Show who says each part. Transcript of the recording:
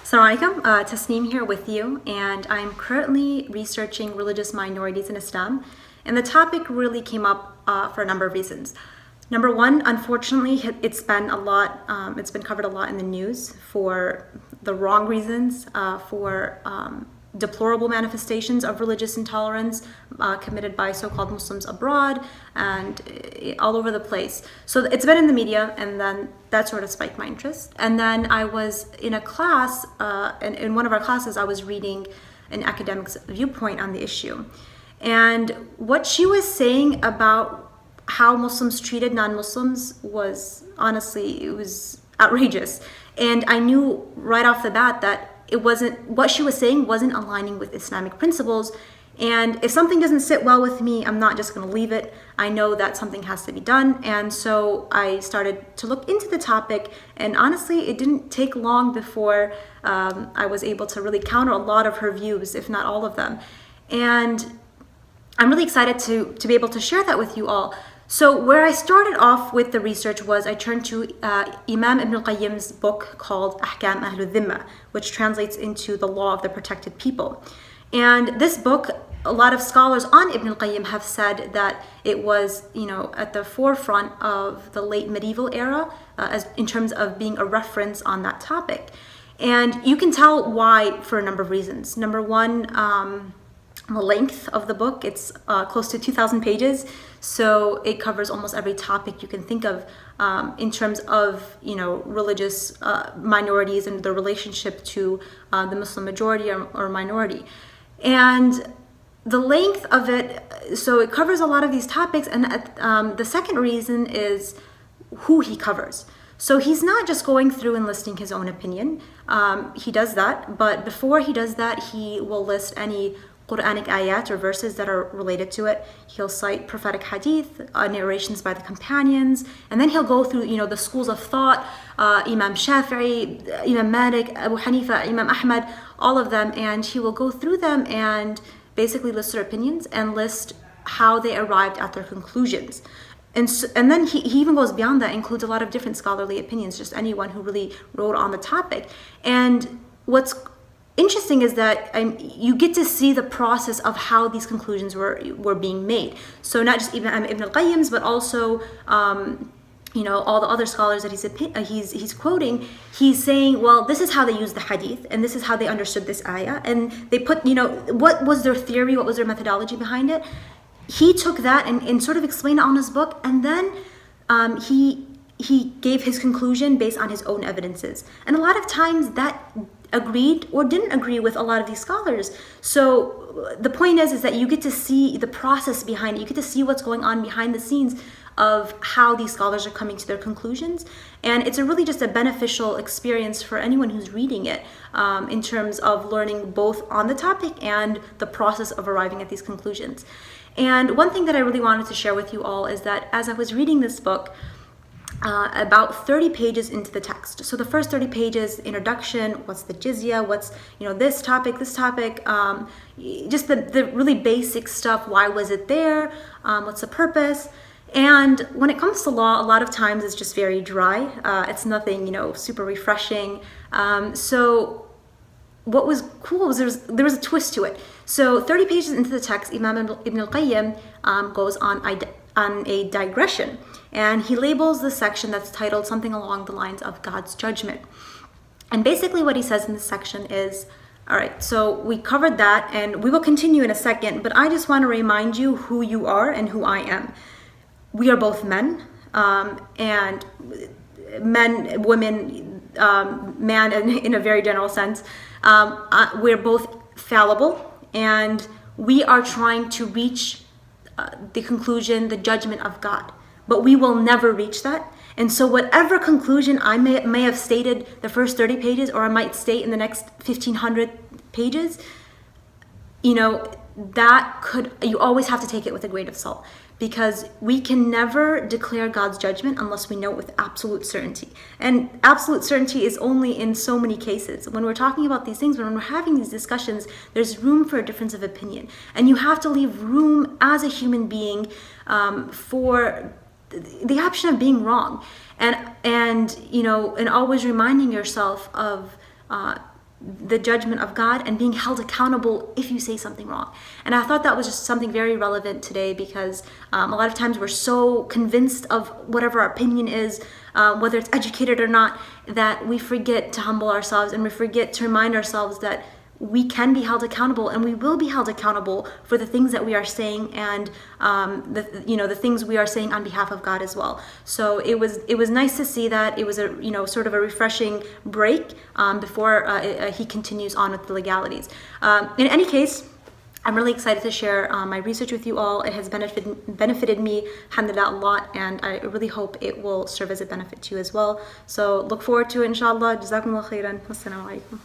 Speaker 1: Assalamu alaikum, Tesneem here with you, and I'm currently researching religious minorities in Islam, and the topic really came up for a number of reasons. Number one, unfortunately, it's been covered a lot in the news for the wrong reasons, for deplorable manifestations of religious intolerance committed by so-called Muslims abroad and all over the place. So it's been in the media, and then that sort of spiked my interest. And then I was in a class, in one of our classes, I was reading an academic's viewpoint on the issue. And what she was saying about how Muslims treated non-Muslims was, honestly, it was outrageous. And I knew right off the bat that what she was saying wasn't aligning with Islamic principles. And if something doesn't sit well with me, I'm not just going to leave it. I know that something has to be done. And so I started to look into the topic. And honestly, it didn't take long before I was able to really counter a lot of her views, if not all of them. And I'm really excited to be able to share that with you all. So where I started off with the research was I turned to Imam Ibn al-Qayyim's book called Ahkam Ahlul Dhimma, which translates into the law of the protected people. And this book, a lot of scholars on Ibn al-Qayyim have said that it was, at the forefront of the late medieval era in terms of being a reference on that topic. And you can tell why for a number of reasons. Number one, the length of the book. It's close to 2,000 pages, so it covers almost every topic you can think of in terms of religious minorities and the relationship to the Muslim majority or minority. And the length of it, so it covers a lot of these topics. And the second reason is who he covers. So he's not just going through and listing his own opinion. He does that, but before he does that, he will list any Quranic ayat or verses that are related to it. He'll cite prophetic hadith, narrations by the companions, and then he'll go through, the schools of thought, Imam Shafi'i, Imam Malik, Abu Hanifa, Imam Ahmad, all of them, and he will go through them and basically list their opinions and list how they arrived at their conclusions. And then he even goes beyond that, includes a lot of different scholarly opinions, just anyone who really wrote on the topic. And what's interesting is that you get to see the process of how these conclusions were being made. So not just Ibn al-Qayyim's, but also all the other scholars that he's quoting. He's saying, well, this is how they used the hadith, and this is how they understood this ayah, and they put, what was their theory, what was their methodology behind it. He took that and sort of explained it on his book, and then he gave his conclusion based on his own evidences. And a lot of times that agreed or didn't agree with a lot of these scholars. So the point is that you get to see the process behind it. You get to see what's going on behind the scenes of how these scholars are coming to their conclusions. And it's really just a beneficial experience for anyone who's reading it in terms of learning both on the topic and the process of arriving at these conclusions. And one thing that I really wanted to share with you all is that as I was reading this book, about 30 pages into the text. So the first 30 pages, introduction, what's the jizya, what's, this topic, just the really basic stuff. Why was it there? What's the purpose? And when it comes to law, a lot of times it's just very dry. It's nothing, super refreshing. So what was cool was there was a twist to it. So 30 pages into the text, Imam Ibn al-Qayyim goes on a digression, and he labels the section that's titled something along the lines of God's judgment. And basically what he says in this section is, all right, so we covered that, and we will continue in a second, but I just want to remind you who you are and who I am. We are both men, and men, women, man in a very general sense. We're both fallible, and we are trying to reach the conclusion, the judgment of God. But we will never reach that. And so whatever conclusion I may have stated the first 30 pages, or I might state in the next 1,500 pages, you always have to take it with a grain of salt, because we can never declare God's judgment unless we know it with absolute certainty. And absolute certainty is only in so many cases. When we're talking about these things, when we're having these discussions, there's room for a difference of opinion. And you have to leave room as a human being for the option of being wrong. And always reminding yourself of the judgment of God and being held accountable if you say something wrong. And I thought that was just something very relevant today, because a lot of times we're so convinced of whatever our opinion is, whether it's educated or not, that we forget to humble ourselves, and we forget to remind ourselves that we can be held accountable, and we will be held accountable for the things that we are saying, and the things we are saying on behalf of God as well. So it was nice to see that. It was a sort of a refreshing break before he continues on with the legalities. In any case, I'm really excited to share my research with you all. It has benefited me, alhamdulillah, a lot, and I really hope it will serve as a benefit to you as well. So look forward to it, inshallah. Jazakumullah khairan. Wassalamu alaikum.